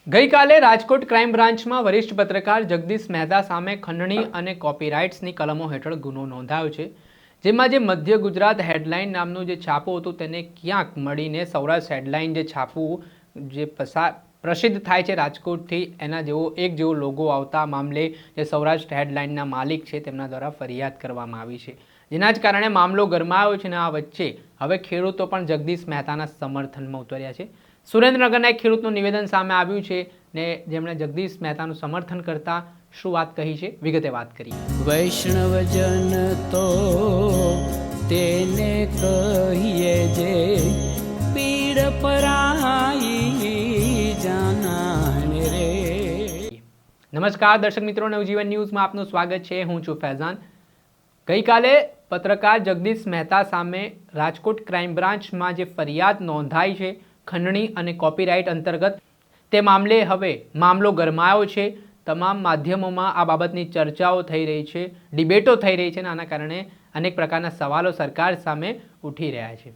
ગઈકાલે રાજકોટ ક્રાઇમ બ્રાન્ચમાં વરિષ્ઠ પત્રકાર જગદીશ મહેતા સામે ખંડણી અને કોપીરાઇટ્સની કલમો હેઠળ ગુનો નોંધાયો છે, જેમાં જે મધ્ય ગુજરાત હેડલાઇન નામનું જે છાપું હતું તેને ક્યાંક મળીને સૌરાષ્ટ્ર હેડલાઇન જે છાપું જે પ્રસિદ્ધ થાય છે રાજકોટથી, એના જેવો લોગો આવતા મામલે જે સૌરાષ્ટ્ર હેડલાઇનના માલિક છે તેમના દ્વારા ફરિયાદ કરવામાં આવી છે, જેના જ કારણે મામલો ગરમાયો છે. અને આ વચ્ચે હવે ખેડૂતો પણ જગદીશ મહેતાના સમર્થનમાં ઉતર્યા છે. સુરેન્દ્રનગરના એક ખેડૂતનું નિવેદન સામે આવ્યું છે ને જેમણે જગદીશ મહેતાનું સમર્થન કરતા શું વાત કહી છે, વિગતે વાત કરી. વૈષ્ણવજન તો તેને કહીએ જે પીડ પરાઈ જાનાને રે. નમસ્કાર દર્શક મિત્રો, નવજીવન ન્યૂઝમાં આપનું સ્વાગત છે. હું છું ફૈઝાન. ગઈકાલે પત્રકાર જગદીશ મહેતા સામે રાજકોટ ક્રાઇમ બ્રાન્ચમાં જે ફરિયાદ નોંધાઈ છે ખંડણી અને કોપીરાઇટ અંતર્ગત, તે મામલે હવે મામલો ગરમાયો છે. તમામ માધ્યમોમાં આ બાબતની ચર્ચાઓ થઈ રહી છે, ડિબેટો થઈ રહી છે અને આના કારણે અનેક પ્રકારના સવાલો સરકાર સામે ઉઠી રહ્યા છે.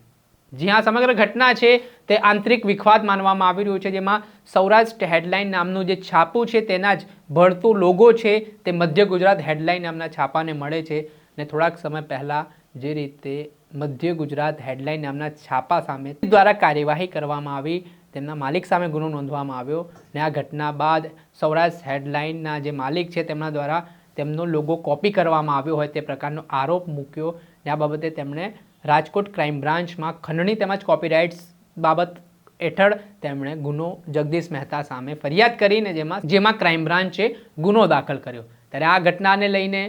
જી હા, સમગ્ર ઘટના છે તે આંતરિક વિખવાદ માનવામાં આવી રહ્યું છે, જેમાં સૌરાષ્ટ્ર હેડલાઇન નામનું જે છાપું છે તેના જ ભળતું લોગો છે તે મધ્ય ગુજરાત હેડલાઇન નામના છાપાને મળે છે. ને થોડાક સમય પહેલાં જે રીતે મધ્ય ગુજરાત હેડલાઇન નામના છાપા સામે દ્વારા કાર્યવાહી કરવામાં આવી, તેમના માલિક સામે ગુનો નોંધવામાં આવ્યો ને આ ઘટના બાદ સૌરાષ્ટ્ર હેડલાઇનના જે માલિક છે તેમના દ્વારા તેમનો લોગો કોપી કરવામાં આવ્યો હોય તે પ્રકારનો આરોપ મૂક્યો ને આ બાબતે તેમણે રાજકોટ ક્રાઇમ બ્રાન્ચમાં ખંડણી તેમજ કોપીરાઇટ્સ બાબત હેઠળ તેમણે ગુનો જગદીશ મહેતા સામે ફરિયાદ કરીને જેમાં ક્રાઇમ બ્રાન્ચે ગુનો દાખલ કર્યો. ત્યારે આ ઘટનાને લઈને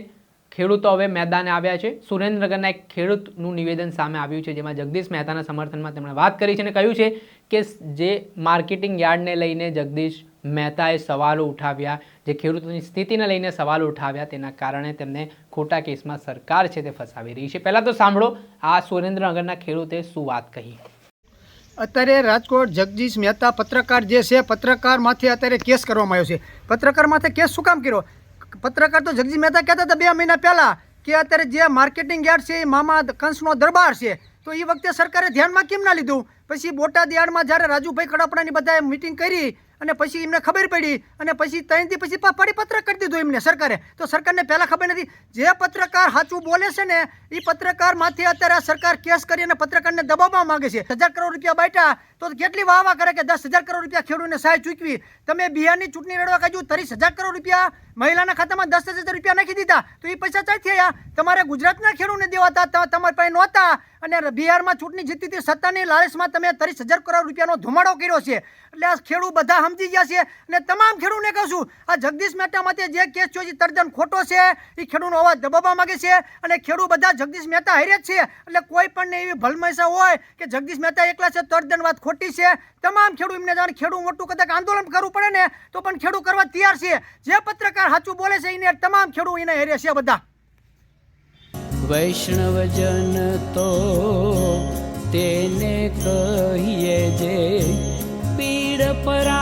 ખેડૂતો હવે મેદાને આવ્યા છે. સુરેન્દ્રનગરના એક ખેડૂતનું નિવેદન સામે આવ્યું છે, જેમાં જગદીશ મહેતાના સમર્થનમાં તેમણે વાત કરી છે અને કહ્યું છે કે જે માર્કેટિંગ યાર્ડને લઈને જગદીશ મહેતાએ સવાલો ઉઠાવ્યા, જે ખેડૂતોની સ્થિતિને લઈને સવાલો ઉઠાવ્યા, તેના કારણે તેમને ખોટા કેસમાં સરકાર છે તે ફસાવી રહી છે. પહેલાં તો સાંભળો આ સુરેન્દ્રનગરના ખેડૂતે શું વાત કહી. અત્યારે રાજકોટ જગદીશ મહેતા પત્રકાર જે છે, પત્રકારમાંથી અત્યારે કેસ કરવામાં આવ્યો છે. પત્રકારમાંથી કેસ શું કામ કર્યો? પત્રકાર તો જગદીશ મહેતા કહેતા હતા 2 મહિના પહેલાં કે અત્યારે જે માર્કેટિંગ યાર્ડ છે એ મામા કંસનો દરબાર છે, તો એ વખતે સરકારે ધ્યાનમાં કેમ ના લીધું? પછી બોટાદ યાર્ડમાં જ્યારે રાજુભાઈ કડાપડાની બધાએ મિટિંગ કરી અને પછી એમને ખબર પડી અને પછી 3 દી પછી પરિપત્ર કરી દીધો એમને સરકારે. તો સરકારને પહેલાં ખબર નથી. જે પત્રકાર સાચું બોલે છે ને એ પત્રકારમાંથી અત્યારે આ સરકાર કેસ કરી અને પત્રકારને દબાવવા માંગે છે. 1000 કરોડ રૂપિયા બાંટ્યા તો કેટલી વાહ કરે કે 10,000 કરોડ રૂપિયા ખેડૂતને સહાય ચૂકવી. તમે બિહારની ચૂંટણી લડવા કાઢ્યું 30,000 કરોડ રૂપિયા મહિલાના ખાતામાં 10,000 રૂપિયા નાખી દીધા, તો એ પૈસા ક્યાંથી આવ્યા? તમારે ગુજરાતના ખેડૂતને દેવાતા તમારી પાસે નહોતા અને બિહારમાં ચૂંટણી જીતી હતી, સત્તાની લાલચમાં તમે 30,000 કરોડ રૂપિયાનો ધુમાડો કર્યો છે. એટલે આ ખેડૂત બધા સમજી ગયા છે અને તમામ ખેડૂતને કહું છું, આ જગદીશ મહેતા માટે જે કેસ થયો છે તદ્દન ખોટો છે. એ ખેડૂતનો અવાજ દબાવવા માંગે છે અને ખેડૂત બધા જગદીશ મહેતા હારે જ છે. એટલે કોઈ પણ એવી ભલમૈસા હોય કે જગદીશ મહેતા એકલા છે, તદ્દન વાત ખોટી છે. તમામ ખેડૂત એમને જાણે ખેડૂત મોટું કદાચ આંદોલન કરવું પડે ને તો પણ ખેડૂત કરવા તૈયાર છે. જે પત્રકાર સાચું બોલે છે એને તમામ ખેડૂત એને હારે છે બધા. વૈષ્ણવજન તો તેને કહીએ જે પીડ પરા